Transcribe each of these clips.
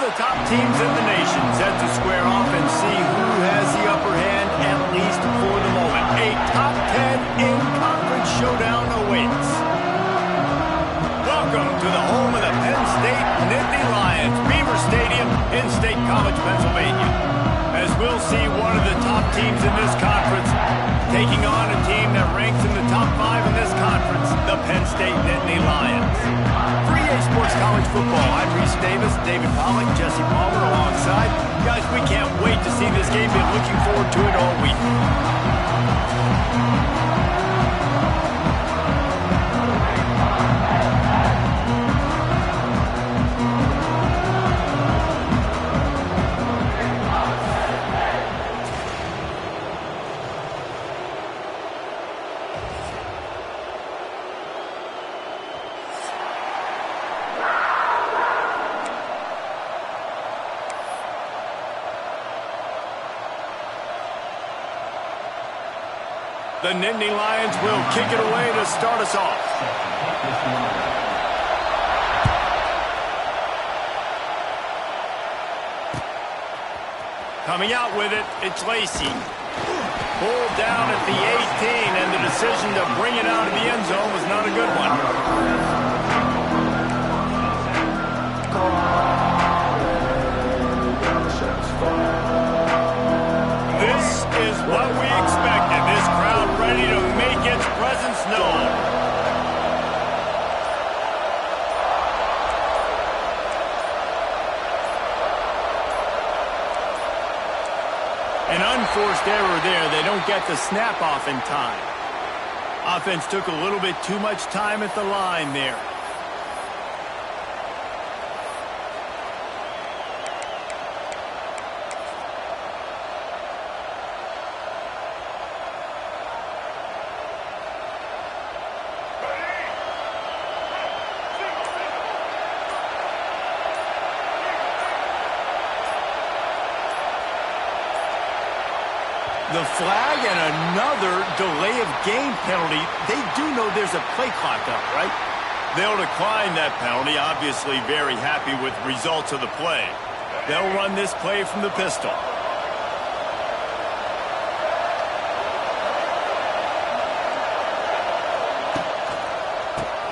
the top teams in the nation set to square off and see who has the upper hand, at least for the moment. A top 10 in-conference showdown awaits. Welcome to the home of the Penn State Nittany Lions, Beaver Stadium in State College, Pennsylvania. As we'll see one of the top teams in this conference taking on a team that ranks in the top 5 in this conference, the Penn State Nittany Lions. 3A Sports College Football. I'm Reese Davis, David Pollack, Jesse Palmer alongside. Guys, we can't wait to see this game. Been looking forward to it all week. The Nittany Lions will kick it away to start us off. Coming out with it, it's Lacey. Pulled down at the 18, and the decision to bring it out of the end zone was not a good one. This is what we expected. This crowd ready to make its presence known. An unforced error there. They don't get the snap off in time. Offense took a little bit too much time at the line there. The flag and another delay of game penalty. They do know there's a play clock up, right? They'll decline that penalty, obviously very happy with the results of the play. They'll run this play from the pistol.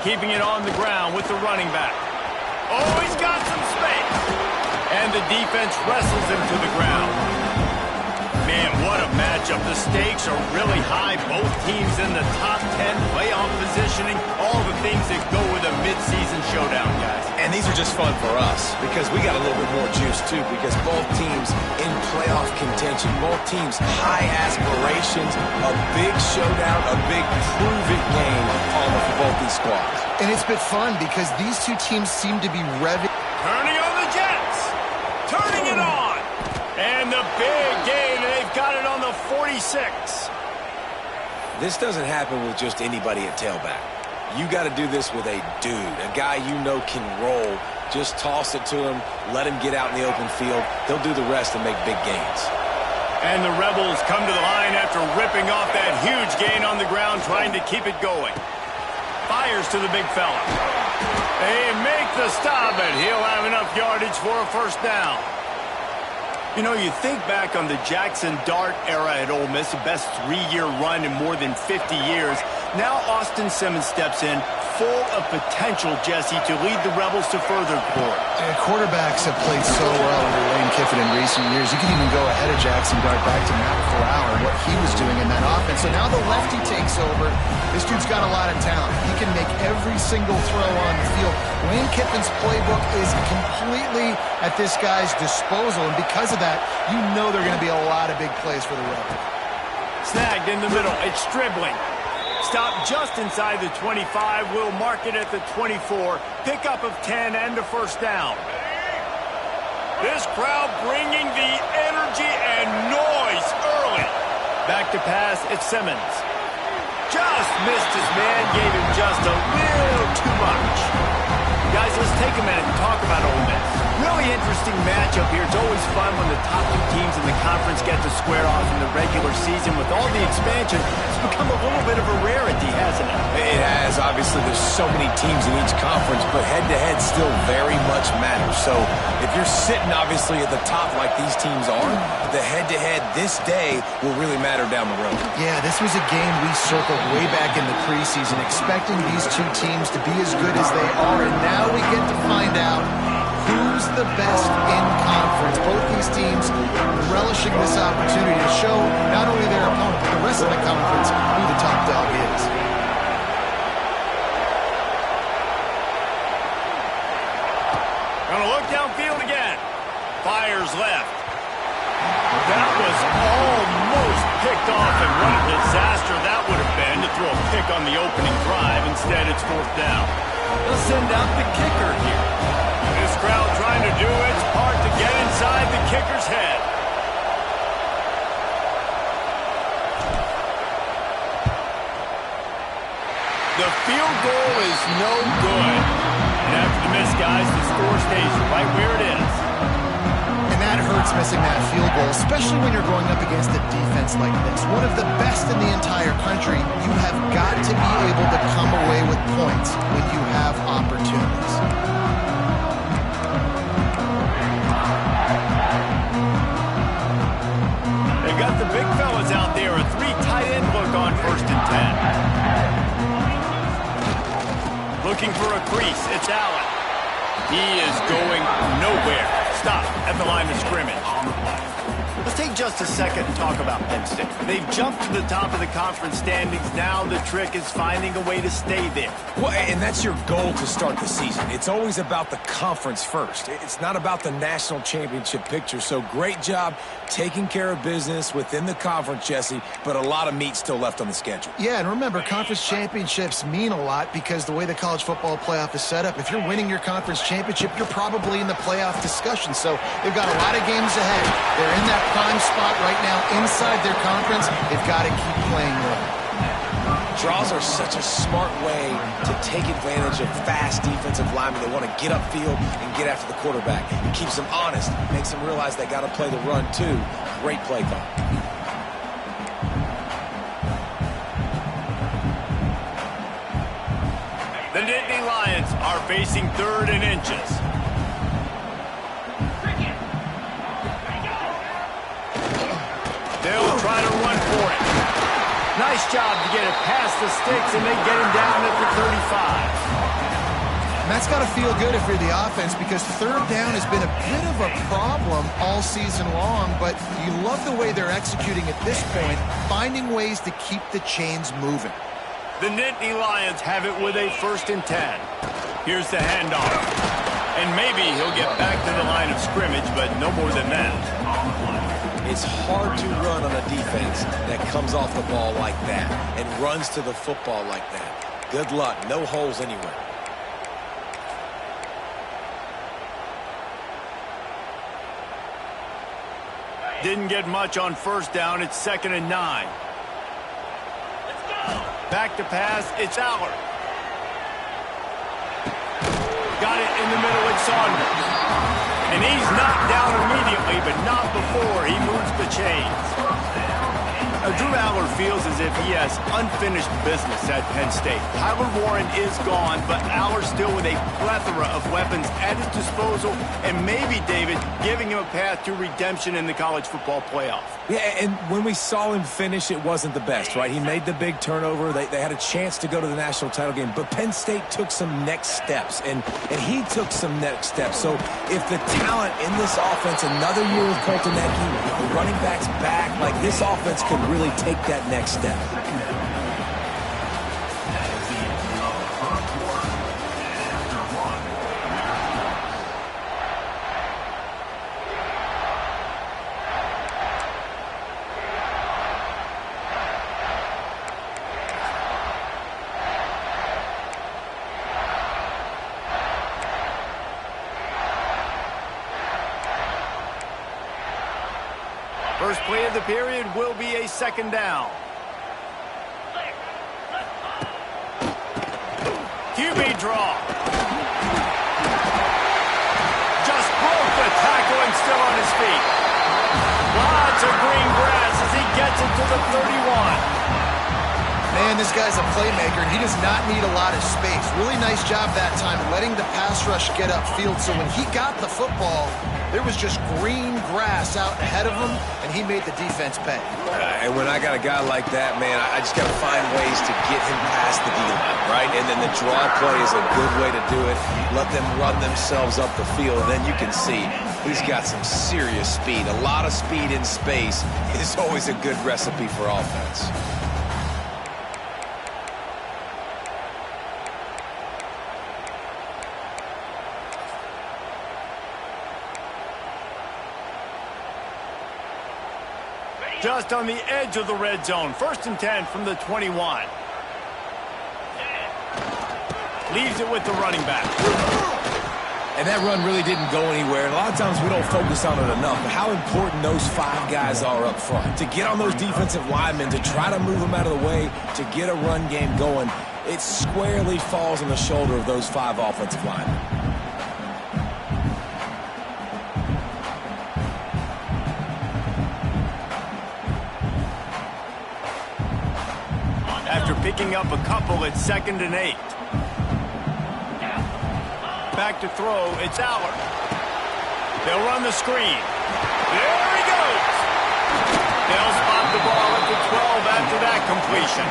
Keeping it on the ground with the running back. Oh, he's got some space. And the defense wrestles him to the ground. Man, what a matchup. The stakes are really high. Both teams in the top 10, playoff positioning, all the things that go with a midseason showdown, guys. And these are just fun for us because we got a little bit more juice, too, because both teams in playoff contention, both teams high aspirations, a big showdown, a big prove-it game for both these squads. And it's been fun because these two teams seem to be revving. Turning on the Jets. Turning it on. And the big game, they've got it on the 46. This doesn't happen with just anybody at tailback. You got to do this with a dude, a guy you know can roll. Just toss it to him, let him get out in the open field. They'll do the rest and make big gains. And the Rebels come to the line after ripping off that huge gain on the ground, trying to keep it going. Fires to the big fella. They make the stop, and he'll have enough yardage for a first down. You know, you think back on the Jackson Dart era at Ole Miss, the best 3-year run in more than 50 years. Now Austin Simmons steps in, full of potential, Jesse, to lead the Rebels to further glory. Quarterbacks have played so well under Lane Kiffin in recent years. You can even go ahead of Jackson Dart back to Matt Corral and what he was doing in that offense. So now the lefty takes over. This dude's got a lot of talent. He can make every single throw on the field. Lane Kiffin's playbook is completely at this guy's disposal, and because of that, you know there are going to be a lot of big plays for the Rebels. Snagged in the middle. It's Stribling. Stop just inside the 25. We'll mark it at the 24. Pickup of 10 and a first down. This crowd bringing the energy and noise early. Back to pass, it's Simmons. Just missed his man, gave him just a little too much. Guys, let's take a minute and talk about Ole Miss. Really interesting matchup here. It's always fun when the top two teams in the conference get to square off in the regular season. With all the expansion, it's become a little bit of a rarity, hasn't it? It has, because obviously there's so many teams in each conference, but head-to-head still very much matters. So if you're sitting obviously at the top like these teams are, the head-to-head this day will really matter down the road. Yeah, this was a game we circled way back in the preseason, expecting these two teams to be as good as they are, and now we get to find out who's the best in conference. Both these teams relishing this opportunity to show not only their opponent, but the rest of the conference who the top dog is. Gonna look downfield again. Fires left. That was almost picked off, and what a disaster that would have been to throw a pick on the opening drive. Instead, it's 4th down. They'll send out the kicker here. This crowd trying to do its part to get inside the kicker's head. The field goal is no good. And after the miss, guys, the score stays right where it is. And that hurts, missing that field goal, especially when you're going up against a defense like this. One of the best in the entire country. You have got to be able to come away with points when you have opportunities. They got the big fellas out there. A 3 tight end look on 1st and 10. Looking for a crease. It's Allen. He is going nowhere. Stop at the line of scrimmage. Let's take just a second and talk about Penn State. They've jumped to the top of the conference standings. Now the trick is finding a way to stay there. Well, and that's your goal to start the season. It's always about the conference first. It's not about the national championship picture. So great job taking care of business within the conference, Jesse, but a lot of meat still left on the schedule. Yeah, and remember, conference championships mean a lot because the way the college football playoff is set up, if you're winning your conference championship, you're probably in the playoff discussion. So they've got a lot of games ahead. They're in that prime spot right now inside their conference. They've got to keep playing well. Draws are such a smart way to take advantage of fast defensive linemen that want to get upfield and get after the quarterback. It keeps them honest, makes them realize they got to play the run too. Great play call. The Nittany Lions are facing 3rd and inches. They'll try to run for it. Nice job to get it past the sticks, and they get him down at the 35. And that's got to feel good if you're the offense, because 3rd down has been a bit of a problem all season long, but you love the way they're executing at this point, finding ways to keep the chains moving. The Nittany Lions have it with a 1st and 10. Here's the handoff. And maybe he'll get back to the line of scrimmage, but no more than that. It's hard to run on a defense that comes off the ball like that and runs to the football like that. Good luck. No holes anywhere. Didn't get much on 1st down. It's 2nd and 9. Back to pass. It's Allard. Got it in the middle with Saunders. And he's knocked down immediately, but not before he moves the chains. Drew Allard feels as if he has unfinished business at Penn State. Tyler Warren is gone, but Allard still with a plethora of weapons at his disposal, and maybe, David, giving him a path to redemption in the college football playoff. Yeah, and when we saw him finish, it wasn't the best, right? He made the big turnover. They had a chance to go to the national title game, but Penn State took some next steps, and he took some next steps. So if the talent in this offense, another year with Colton Ecke, the running backs back, like this offense could really take that next step. First play of the period will be a 2nd down. QB draw. Just broke the tackle and still on his feet. Lots of green grass as he gets it to the 31. Man, this guy's a playmaker, and he does not need a lot of space. Really nice job that time letting the pass rush get upfield, so when he got the football, there was just green grass out ahead of him, and he made the defense pay. And when I got a guy like that, man, I just got to find ways to get him past the D-line, right? And then the draw play is a good way to do it. Let them run themselves up the field, then you can see he's got some serious speed. A lot of speed in space is always a good recipe for offense. Just on the edge of the red zone. 1st and 10 from the 21. Leaves it with the running back. And that run really didn't go anywhere. And a lot of times we don't focus on it enough. But how important those 5 guys are up front. To get on those defensive linemen, to try to move them out of the way, to get a run game going, it squarely falls on the shoulder of those 5 offensive linemen. After picking up a couple, it's 2nd and 8. Back to throw, it's Aller. They'll run the screen. There he goes. They'll spot the ball at the 12 after that completion.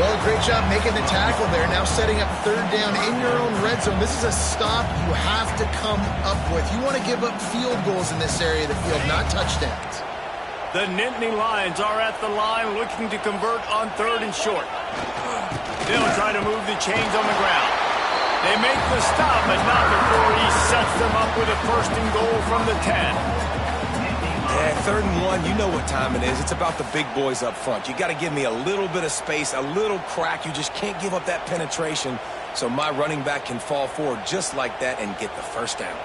Well, great job making the tackle there. Now setting up 3rd down in your own red zone. This is a stop you have to come up with. You want to give up field goals in this area of the field, not touchdowns. The Nittany Lions are at the line looking to convert on 3rd and short. They'll try to move the chains on the ground. They make the stop, but not before he sets them up with a 1st and goal from the 10. Yeah, 3rd and 1, you know what time it is. It's about the big boys up front. You got to give me a little bit of space, a little crack. You just can't give up that penetration so my running back can fall forward just like that and get the 1st down.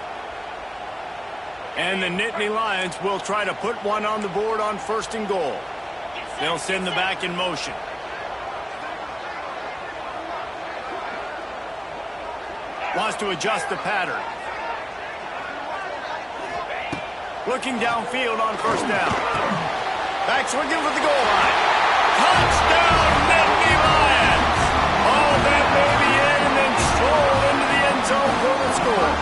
And the Nittany Lions will try to put one on the board on 1st and goal. They'll send the back in motion. Wants to adjust the pattern. Looking downfield on 1st down. Back swinging for the goal line. Touchdown, Nittany Lions! Oh, that baby in and then stroll into the end zone for the score.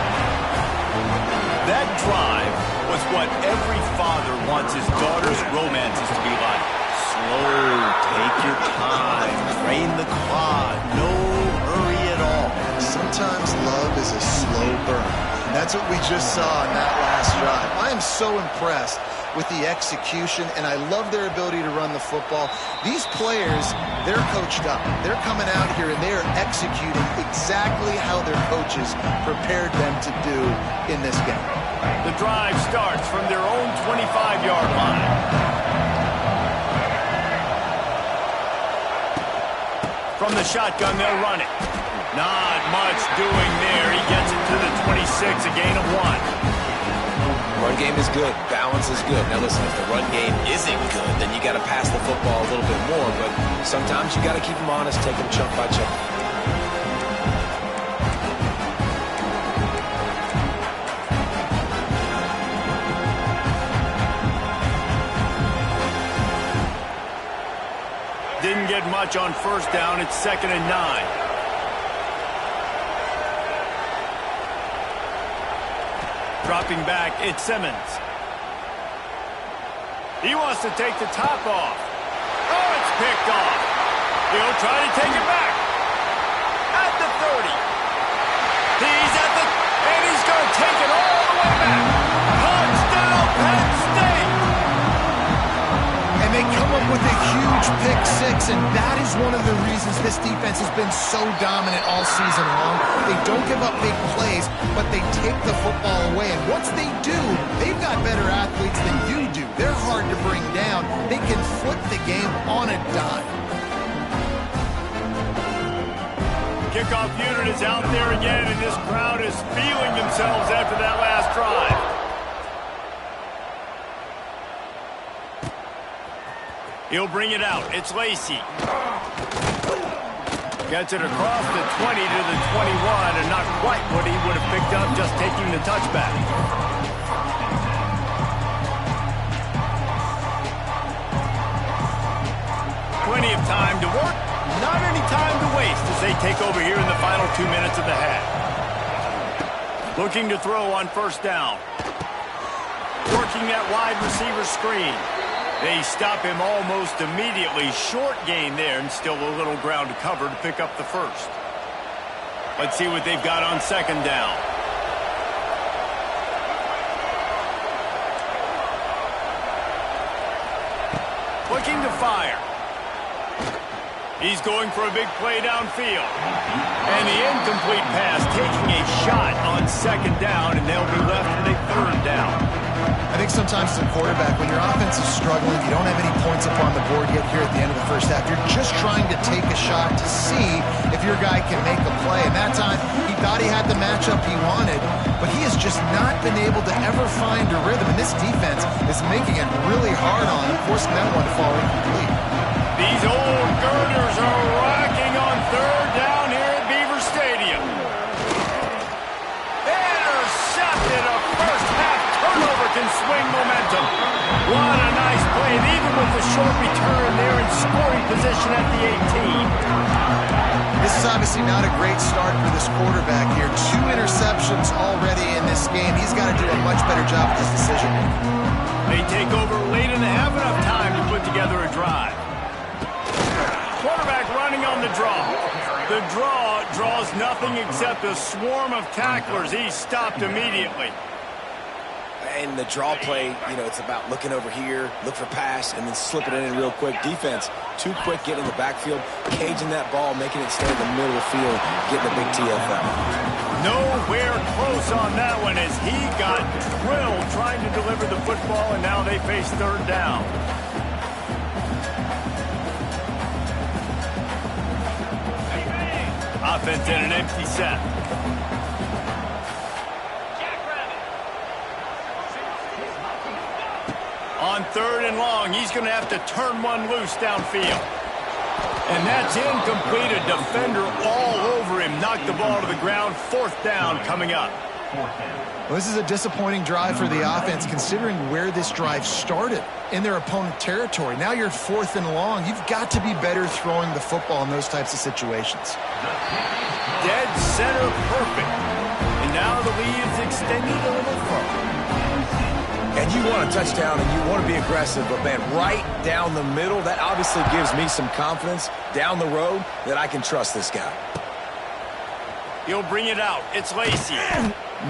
That drive was what every father wants his daughter's romances to be like. Slow, take your time, drain the clock, no hurry at all. Sometimes love is a slow burn. And that's what we just saw in that last drive. I am so impressed with the execution, and I love their ability to run the football. These players, they're coached up. They're coming out here, and they are executing exactly how their coaches prepared them to do in this game. The drive starts from their own 25-yard line. From the shotgun, they'll run it. Not much doing there. He gets it to the 26, a gain of 1. Run game is good. Balance is good. Now listen, if the run game isn't good, then you got to pass the football a little bit more. But sometimes you got to keep them honest, take them chunk by chunk. Didn't get much on 1st down. It's 2nd and 9. Dropping back, it's Simmons. He wants to take the top off. Oh, it's picked off. He'll try to take it back. At the 30. He's at the... And he's going to take it all the way back. Touchdown, Penn State! And they come up with a huge pick-6, and that is one of the reasons this defense has been so dominant all season long. They don't give up big plays, but they take the football away. And once they do, they've got better athletes than you do. They're hard to bring down. They can flip the game on a dime. Kickoff unit is out there again, and this crowd is feeling themselves after that last drive. He'll bring it out. It's Lacy. Gets it across the 20 to the 21, and not quite what he would have picked up just taking the touchback. plenty of time to work, not any time to waste as they take over here in the final 2 minutes of the half. Looking to throw on first down. Working that wide receiver screen. They stop him almost immediately. Short gain there and still a little ground to cover to pick up the first. Let's see what they've got on second down. Looking to fire. He's going for a big play downfield. And the incomplete pass taking a shot on second down, and they'll be left with a third down. I think sometimes as a quarterback, when your offense is struggling, you don't have any points up on the board yet here at the end of the first half. You're just trying to take a shot to see if your guy can make a play. And that time, he thought he had the matchup he wanted, but he has just not been able to ever find a rhythm. And this defense is making it really hard on him, forcing that one to fall incomplete. These old girders are rocking on third down here at Beaver Stadium. Intercepted. A first half turnover can swing momentum. What a nice play. And even with the short return, they're in scoring position at the 18. This is obviously not a great start for this quarterback here. 2 interceptions already in this game. He's got to do a much better job with his decision making. They take over late in the half, enough time to put together a drive. Quarterback running on the draw. The draw draws nothing except a swarm of tacklers. He's stopped immediately. And the draw play, you know, it's about looking over here, look for pass, and then slipping it in real quick. Defense, too quick getting in the backfield, caging that ball, making it stay in the middle of the field, getting a big TFL. Nowhere close on that one as he got drilled trying to deliver the football, and now they face third down. Offense in an empty set. On third and long, he's going to have to turn one loose downfield. And that's incomplete. A defender all over him. Knocked the ball to the ground. Fourth down coming up. Well, this is a disappointing drive for the offense considering where this drive started in their opponent territory. Now you're fourth and long. You've got to be better throwing the football in those types of situations. Dead center perfect. And now the lead is extended a little further. And you want a touchdown and you want to be aggressive, but man, right down the middle, that obviously gives me some confidence down the road that I can trust this guy. He'll bring it out. It's Lacy.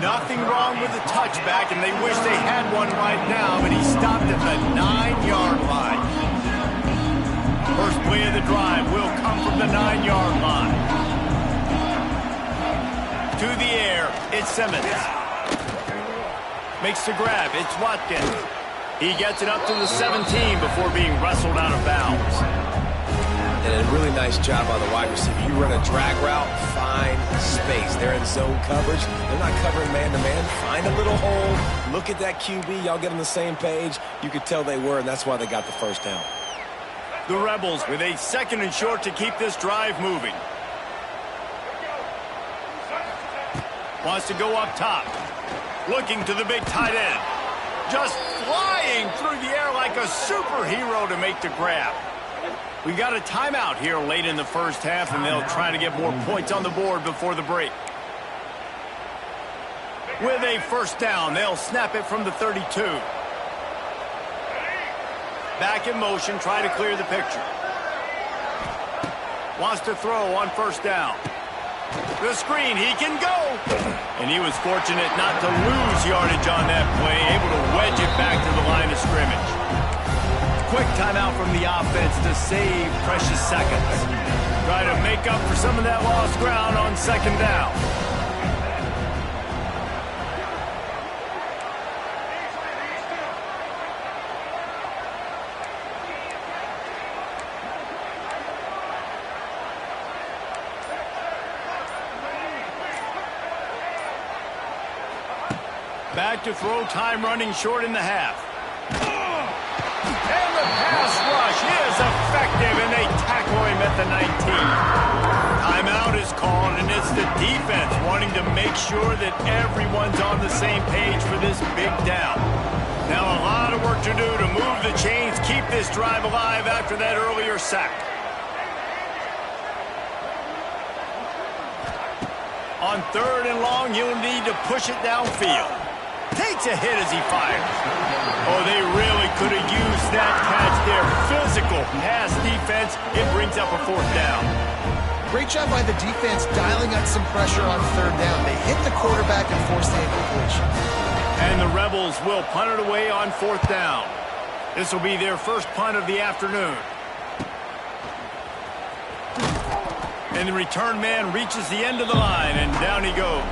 Nothing wrong with the touchback, and they wish they had one right now, but he stopped at the 9-yard line. First play of the drive will come from the 9-yard line. To the air, it's Simmons. Makes the grab, it's Watkins. He gets it up to the 17 before being wrestled out of bounds. And a really nice job by the wide receiver. You run a drag route, find space. They're in zone coverage. They're not covering man-to-man. Find a little hole. Look at that QB. Y'all get on the same page. You could tell they were, and that's why they got the first down. The Rebels with a second and short to keep this drive moving. Wants to go up top. Looking to the big tight end. Just flying through the air like a superhero to make the grab. We got a timeout here late in the first half, and they'll try to get more points on the board before the break. With a first down, they'll snap it from the 32. Back in motion, try to clear the picture. Wants to throw on first down. The screen, he can go. And he was fortunate not to lose yardage on that play, able to wedge it back to the line of scrimmage. Quick timeout from the offense to save precious seconds. Try to make up for some of that lost ground on second down. Back to throw, time running short in the half. And the pass rush is effective, and they tackle him at the 19. Timeout is called, and it's the defense wanting to make sure that everyone's on the same page for this big down. Now a lot of work to do to move the chains, keep this drive alive after that earlier sack. On 3rd and long, he'll need to push it downfield. Takes a hit as he fires. Oh, they really could have used that catch there. Physical pass defense. It brings up a 4th down. Great job by the defense dialing up some pressure on 3rd down. They hit the quarterback and forced the incompletion. And the Rebels will punt it away on 4th down. This will be their first punt of the afternoon. And the return man reaches the end of the line, and down he goes.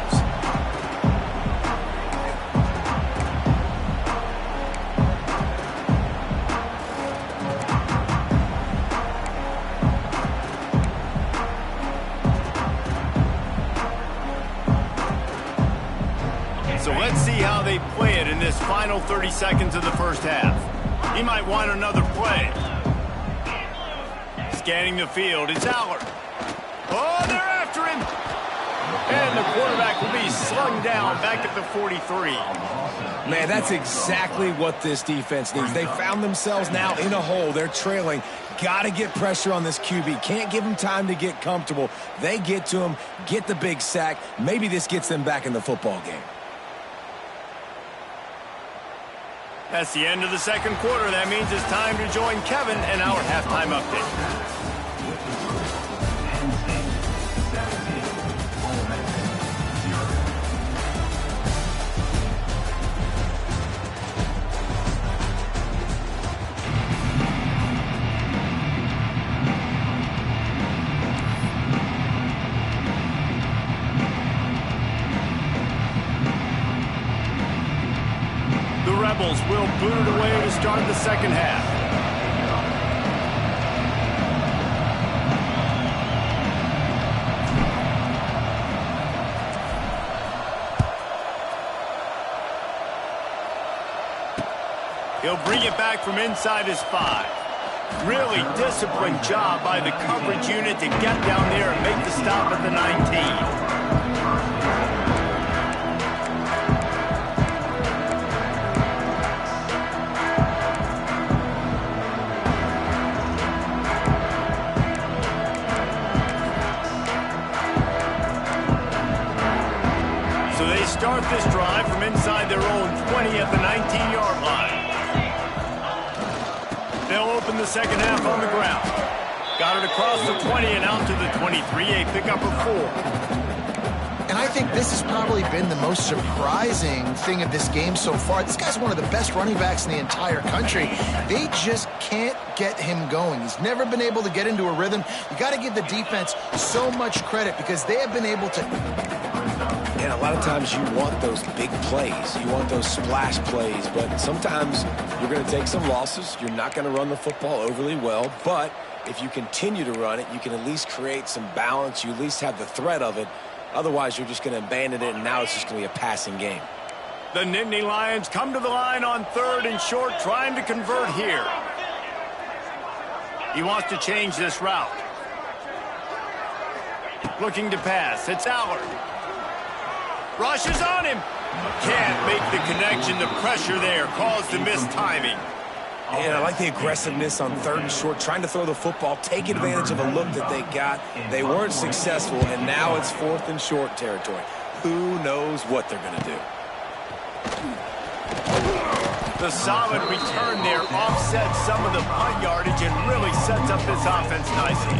So let's see how they play it in this final 30 seconds of the first half. He might want another play. Scanning the field, it's Allard. Oh, they're after him. And the quarterback will be slung down back at the 43. Man, that's exactly what this defense needs. They found themselves now in a hole. They're trailing. Got to get pressure on this QB. Can't give him time to get comfortable. They get to him, get the big sack. Maybe this gets them back in the football game. That's the end of the second quarter. That means it's time to join Kevin in our halftime update. Rebels will boot it away to start the second half. He'll bring it back from inside his 5. Really disciplined job by the coverage unit to get down there and make the stop at the 19. Start this drive from inside their own 20 at the 19-yard line. They'll open the second half on the ground. Got it across the 20 and out to the 23, a pickup of 4. And I think this has probably been the most surprising thing of this game so far. This guy's one of the best running backs in the entire country. They just can't get him going. He's never been able to get into a rhythm. You got to give the defense so much credit because they have been able to... And a lot of times you want those big plays. You want those splash plays. But sometimes you're going to take some losses. You're not going to run the football overly well. But if you continue to run it, you can at least create some balance. You at least have the threat of it. Otherwise, you're just going to abandon it, and now it's just going to be a passing game. The Nittany Lions come to the line on 3rd and short, trying to convert here. He wants to change this route. Looking to pass. It's Allard. Rushes on him. Can't make the connection. The pressure there caused the mistiming. And I like the aggressiveness on 3rd and short, trying to throw the football, take advantage of a look that they got. They weren't successful, and now it's 4th and short territory. Who knows what they're going to do? The solid return there offsets some of the punt yardage and really sets up this offense nicely.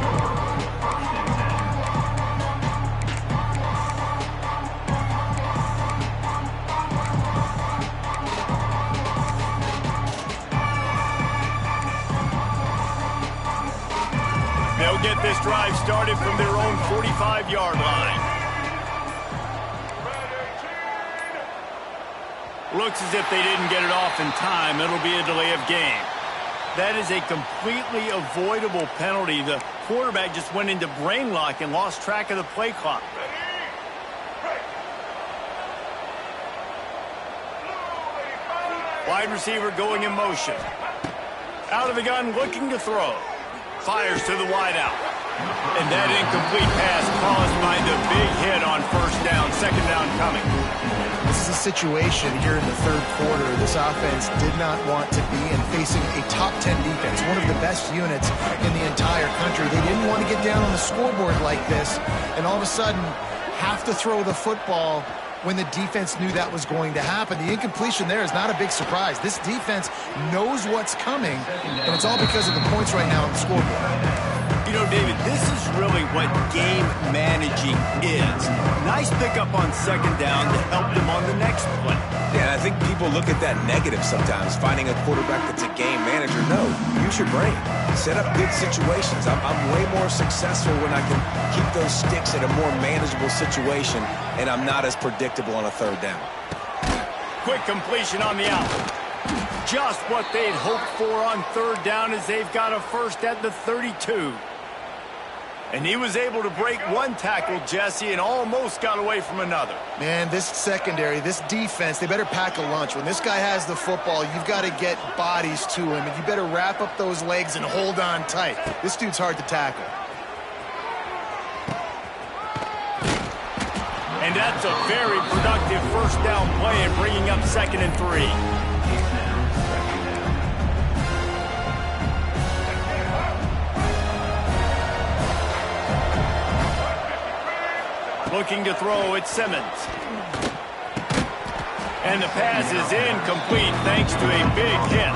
They'll get this drive started from their own 45-yard line. Looks as if they didn't get it off in time. It'll be a delay of game. That is a completely avoidable penalty. The quarterback just went into brain lock and lost track of the play clock. Wide receiver going in motion. Out of the gun, looking to throw. Fires to the wideout. And that incomplete pass caused by the big hit on 1st down, 2nd down coming. This is a situation here in the 3rd quarter. This offense did not want to be in facing a top 10 defense, one of the best units in the entire country. They didn't want to get down on the scoreboard like this, and all of a sudden have to throw the football when the defense knew that was going to happen. The incompletion there is not a big surprise. This defense knows what's coming, and it's all because of the points right now on the scoreboard. You know, David, this is really what game managing is. Nice pickup on second down to help them on the next play. Yeah, I think people look at that negative sometimes, finding a quarterback that's a game manager. No, use your brain. Set up good situations. I'm way more successful when I can keep those sticks in a more manageable situation, and I'm not as predictable on a third down. Quick completion on the out. Just what they'd hoped for on third down as they've got a first at the 32. And he was able to break one tackle, Jesse, and almost got away from another. Man, this secondary, this defense, they better pack a lunch. When this guy has the football, you've got to get bodies to him, and you better wrap up those legs and hold on tight. This dude's hard to tackle. And that's a very productive first down play and bringing up 2nd and 3. Looking to throw, it's Simmons. And the pass is incomplete thanks to a big hit.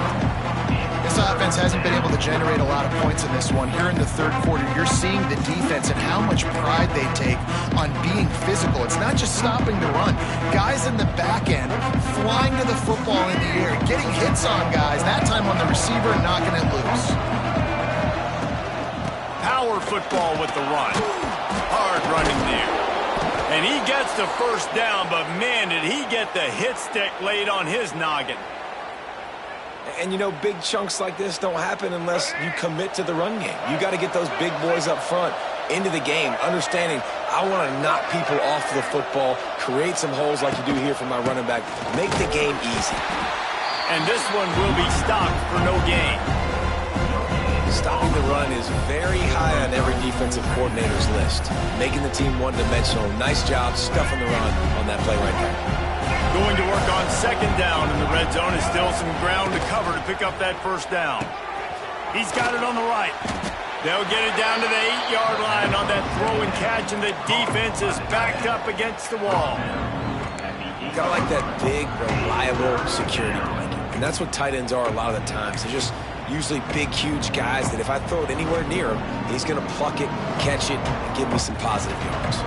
This offense hasn't been able to generate a lot of points in this one. Here in the third quarter, you're seeing the defense and how much pride they take on being physical. It's not just stopping the run. Guys in the back end flying to the football in the air, getting hits on guys, that time on the receiver, knocking it loose. Power football with the run. Hard running there. And he gets the first down, but man, did he get the hit stick laid on his noggin. And, you know, big chunks like this don't happen unless you commit to the run game. You got to get those big boys up front into the game, understanding I want to knock people off the football, create some holes like you do here for my running back, make the game easy. And this one will be stopped for no gain. Stopping the run is very high on every defensive coordinator's list. Making the team one-dimensional. Nice job stuffing the run on that play right there. Going to work on second down in the red zone. Is still some ground to cover to pick up that first down. He's got it on the right. They'll get it down to the 8-yard line on that throw and catch, and the defense is backed up against the wall. You got like that big, reliable security blanket. And that's what tight ends are a lot of the times. They're just usually big, huge guys that if I throw it anywhere near him, he's going to pluck it, catch it, and give me some positive yards.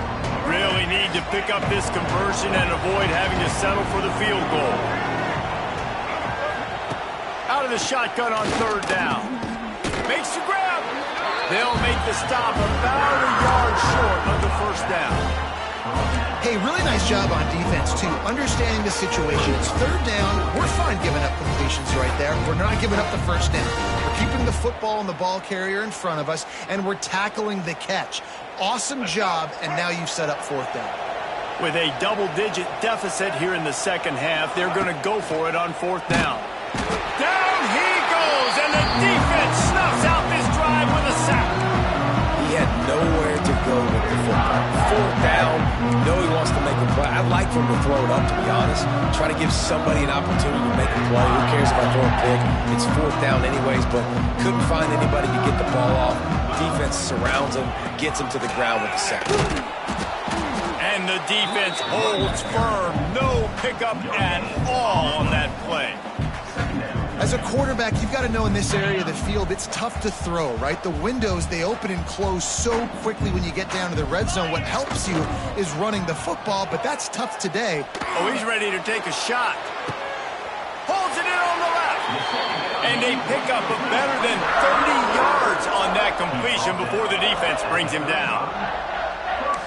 Really need to pick up this conversion and avoid having to settle for the field goal. Out of the shotgun on third down. Makes the grab. They'll make the stop about a yard short of the first down. Hey, really nice job on defense, too. Understanding the situation. It's third down. We're fine giving up completions right there. We're not giving up the first down. We're keeping the football and the ball carrier in front of us, and we're tackling the catch. Awesome job, and now you've set up fourth down. With a double-digit deficit here in the second half, they're going to go for it on fourth down. Down he goes, and the defense snuffs out this drive with a sack. He had nowhere to go with the football. Fourth down, you know he wants to make a play. I'd like for him to throw it up, to be honest. Try to give somebody an opportunity to make a play. Who cares if I throw a pick? It's fourth down anyways, but couldn't find anybody to get the ball off. Defense surrounds him, gets him to the ground with the sack. And the defense holds firm. No pickup at all on that play. As a quarterback, you've got to know in this area of the field, it's tough to throw, right? The windows, they open and close so quickly when you get down to the red zone. What helps you is running the football, but that's tough today. Oh, he's ready to take a shot. Holds it in on the left. And a pickup of better than 30 yards on that completion before the defense brings him down.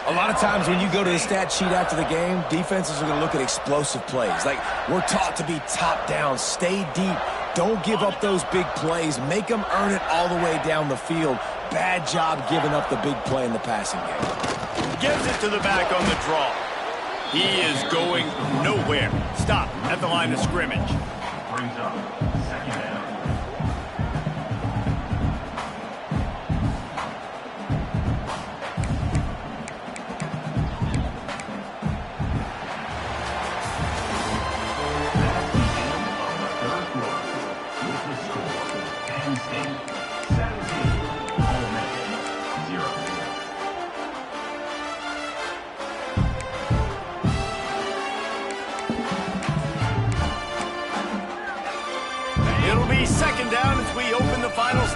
A lot of times when you go to the stat sheet after the game, defenses are going to look at explosive plays. Like, we're taught to be top down, stay deep, don't give up those big plays, make them earn it all the way down the field. Bad job giving up the big play in the passing game. Gives it to the back on the draw. He is going nowhere. Stop at the line of scrimmage. Brings up second down.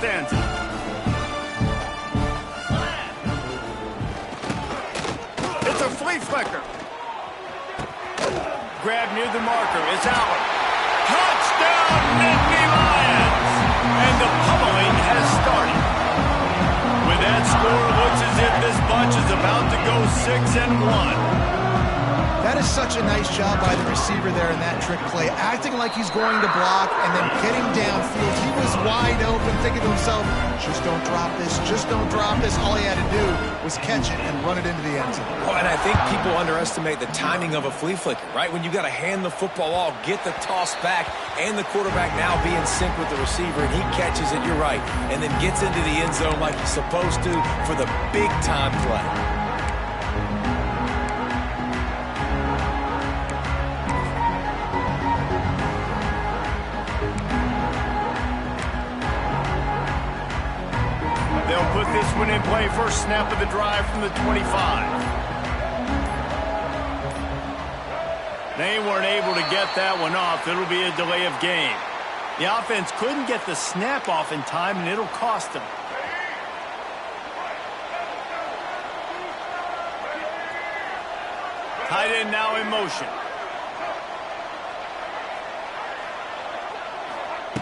understands it. It's a flea flicker. Grab near the marker. It's Allen. Touchdown, Nittany Lions! And the pummeling has started. With that score, looks as if this bunch is about to go 6-1. That is such a nice job by the receiver there in that trick play, acting like he's going to block and then getting downfield. He was wide open, thinking to himself, just don't drop this, just don't drop this. All he had to do was catch it and run it into the end zone. Oh, and I think people underestimate the timing of a flea flicker, right? When you got to hand the football off, get the toss back, and the quarterback now be in sync with the receiver, and he catches it, you're right, and then gets into the end zone like he's supposed to for the big-time play. They'll put this one in play first snap of the drive from the 25. They weren't able to get that one off. It'll be a delay of game. The offense couldn't get the snap off in time, and it'll cost them. Tight end now in motion.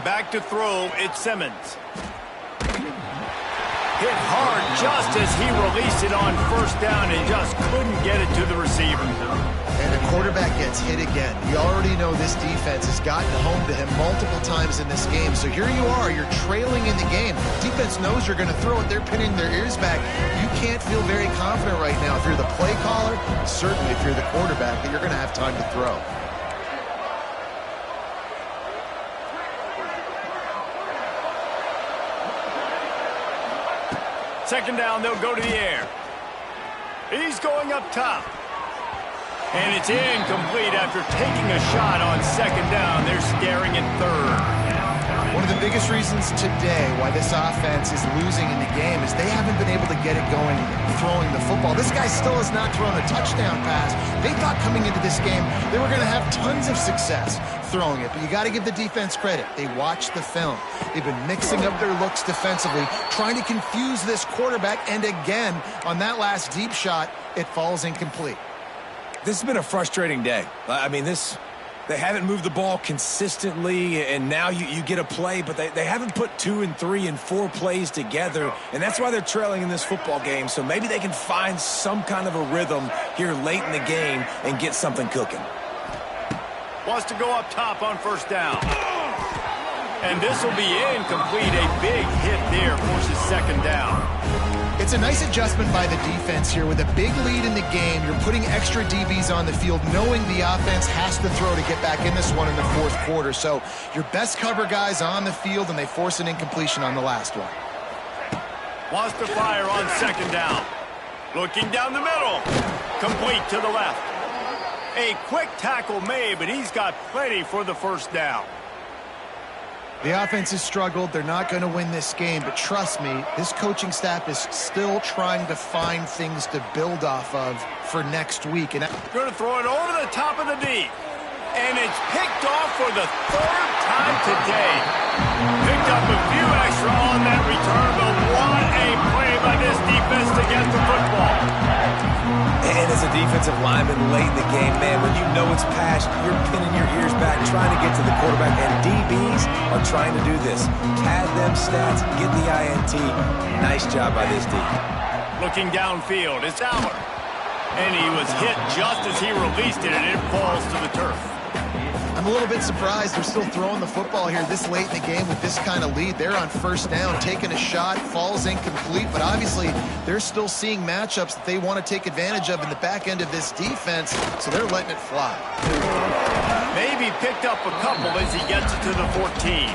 Back to throw, it's Simmons. Hit hard just as he released it on first down and just couldn't get it to the receiver. And the quarterback gets hit again. You already know this defense has gotten home to him multiple times in this game. So here you are, you're trailing in the game. Defense knows you're going to throw it. They're pinning their ears back. You can't feel very confident right now if you're the play caller, certainly if you're the quarterback, that you're going to have time to throw. Second down, they'll go to the air. He's going up top. And it's incomplete after taking a shot on second down. They're staring at third. One of the biggest reasons today why this offense is losing in the game is they haven't been able to get it going throwing the football. This guy still has not thrown a touchdown pass. They thought coming into this game they were going to have tons of success throwing it, but you got to give the defense credit. They watched the film. They've been mixing up their looks defensively, trying to confuse this quarterback, and again, on that last deep shot, it falls incomplete. This has been a frustrating day. I mean, they haven't moved the ball consistently, and now you get a play, but they haven't put 2 and 3 and 4 plays together, and that's why they're trailing in this football game. So maybe they can find some kind of a rhythm here late in the game and get something cooking. Wants to go up top on first down. And this will be incomplete. A big hit there forces second down. It's a nice adjustment by the defense here. With a big lead in the game, you're putting extra DBs on the field, knowing the offense has to throw to get back in this one in the fourth quarter. So your best cover guys on the field, and they force an incompletion on the last one. Wants to fire on second down. Looking down the middle. Complete to the left. A quick tackle made, but he's got plenty for the first down. The offense has struggled. They're not going to win this game, but trust me, this coaching staff is still trying to find things to build off of for next week. And going to throw it over the top of the D. And it's picked off for the third time today. Picked up a few extra on that return, but what a play by this defense to get the football. And as a defensive lineman late in the game, man, when you know it's passed, you're pinning your ears back, trying to get to the quarterback, and DBs are trying to do this. Pad them stats, get the INT. Nice job by this D. Looking downfield, it's Aller. And he was hit just as he released it, and it falls to the turf. I'm a little bit surprised they're still throwing the football here this late in the game with this kind of lead. They're on first down, taking a shot, falls incomplete, but obviously they're still seeing matchups that they want to take advantage of in the back end of this defense, so they're letting it fly. Maybe picked up a couple as he gets it to the 14.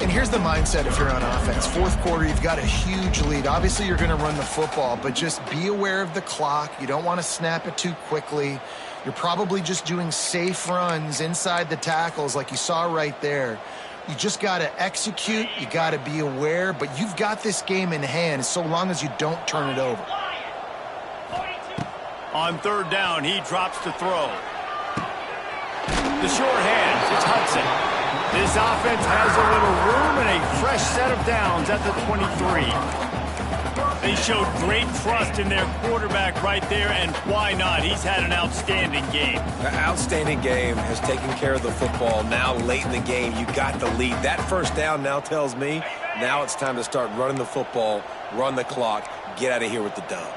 And here's the mindset if you're on offense. Fourth quarter, you've got a huge lead. Obviously, you're going to run the football, but just be aware of the clock. You don't want to snap it too quickly. You're probably just doing safe runs inside the tackles like you saw right there. You just got to execute. You got to be aware, but you've got this game in hand so long as you don't turn it over. On third down, he drops to throw. The short hands, it's Hudson. This offense has a little room and a fresh set of downs at the 23. They showed great trust in their quarterback right there, and why not? He's had an outstanding game. An outstanding game, has taken care of the football. Now late in the game, you got the lead. That first down now tells me now it's time to start running the football, run the clock, get out of here with the dub.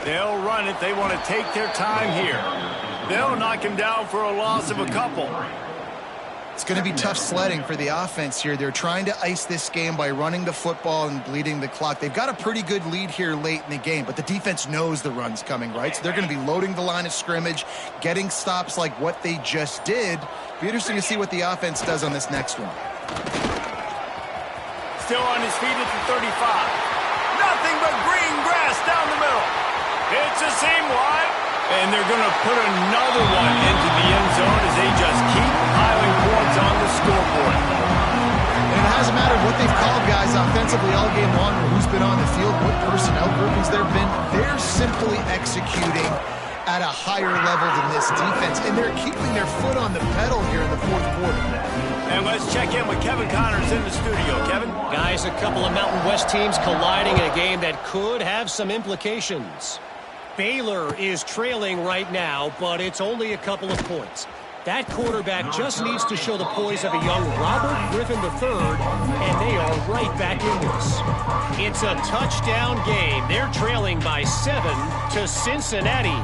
They'll run it. They want to take their time here. They'll knock him down for a loss of a couple. It's going to be tough sledding for the offense here. They're trying to ice this game by running the football and bleeding the clock. They've got a pretty good lead here late in the game, but the defense knows the run's coming, right? So they're going to be loading the line of scrimmage, getting stops like what they just did. Be interesting to see what the offense does on this next one. Still on his feet at the 35. Nothing but green grass down the middle. It's a seam wide. And they're going to put another one into the end zone as they just keep piling points on the scoreboard. And it hasn't mattered what they've called, guys, offensively all game long, or who's been on the field, what personnel groupings there have been. They're simply executing at a higher level than this defense, and they're keeping their foot on the pedal here in the fourth quarter. And let's check in with Kevin Connors in the studio. Kevin? Guys, a couple of Mountain West teams colliding in a game that could have some implications. Baylor is trailing right now, but it's only a couple of points. That quarterback just needs to show the poise of a young Robert Griffin III, and they are right back in this. It's a touchdown game. They're trailing by 7 to Cincinnati.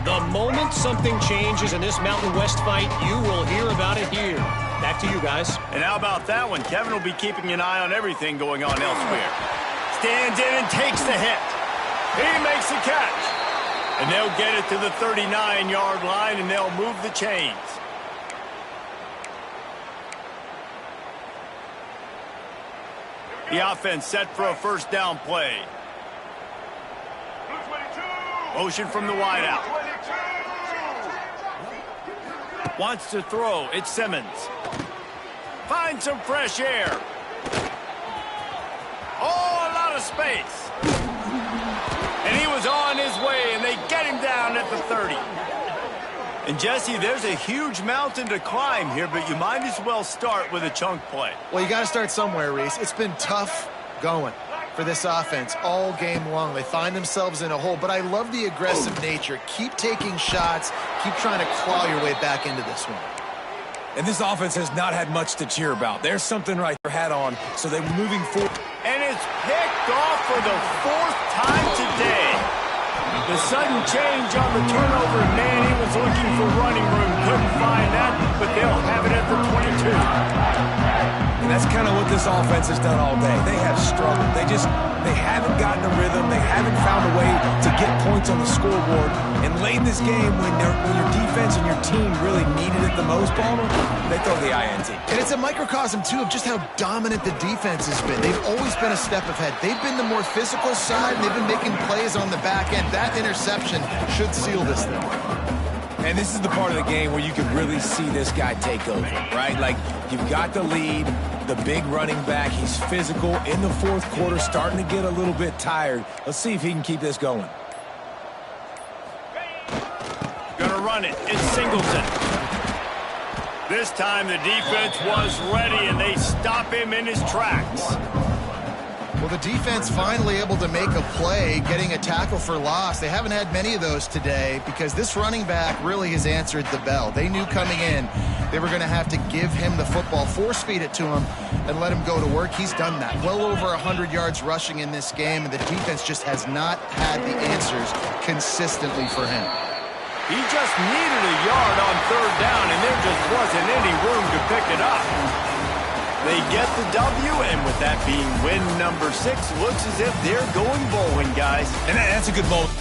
The moment something changes in this Mountain West fight, you will hear about it here. Back to you guys. And how about that one? Kevin will be keeping an eye on everything going on elsewhere. Stands in and takes the hit. He makes the catch. And they'll get it to the 39-yard line, and they'll move the chains. The offense set for a first down play. Motion from the wideout. Wants to throw. It's Simmons. Finds some fresh air. Oh, a lot of space. And he was on his way, and they get him down at the 30. And, Jesse, there's a huge mountain to climb here, but you might as well start with a chunk play. Well, you got to start somewhere, Reese. It's been tough going for this offense all game long. They find themselves in a hole, but I love the aggressive nature. Keep taking shots. Keep trying to claw your way back into this one. And this offense has not had much to cheer about. There's something right there hat on, so they're moving forward. And it's picked off for the 4th time today. The sudden change on the turnover, man, he was looking for running room. Couldn't find that, but they'll have it at the 22. And that's kind of what this offense has done all day. They have struggled. They haven't gotten a rhythm. They haven't found a way to get points on the scoreboard. And late in this game, when your defense and your team really needed it the most, Palmer, they throw the INT. And it's a microcosm, too, of just how dominant the defense has been. They've always been a step ahead. They've been the more physical side, and they've been making plays on the back end. That interception should seal this thing. And this is the part of the game where you can really see this guy take over, right? Like, you've got the lead, the big running back. He's physical in the fourth quarter, starting to get a little bit tired. Let's see if he can keep this going. Gonna run it. It's Singleton. This time the defense was ready, and they stop him in his tracks. Well, the defense finally able to make a play, getting a tackle for loss. They haven't had many of those today because this running back really has answered the bell. They knew coming in they were going to have to give him the football, force-feed it to him, and let him go to work. He's done that. Well over 100 yards rushing in this game, and the defense just has not had the answers consistently for him. He just needed a yard on 3rd down, and there just wasn't any room to pick it up. They get the W, and with that being win number 6, looks as if they're going bowling, guys. And that's a good moment.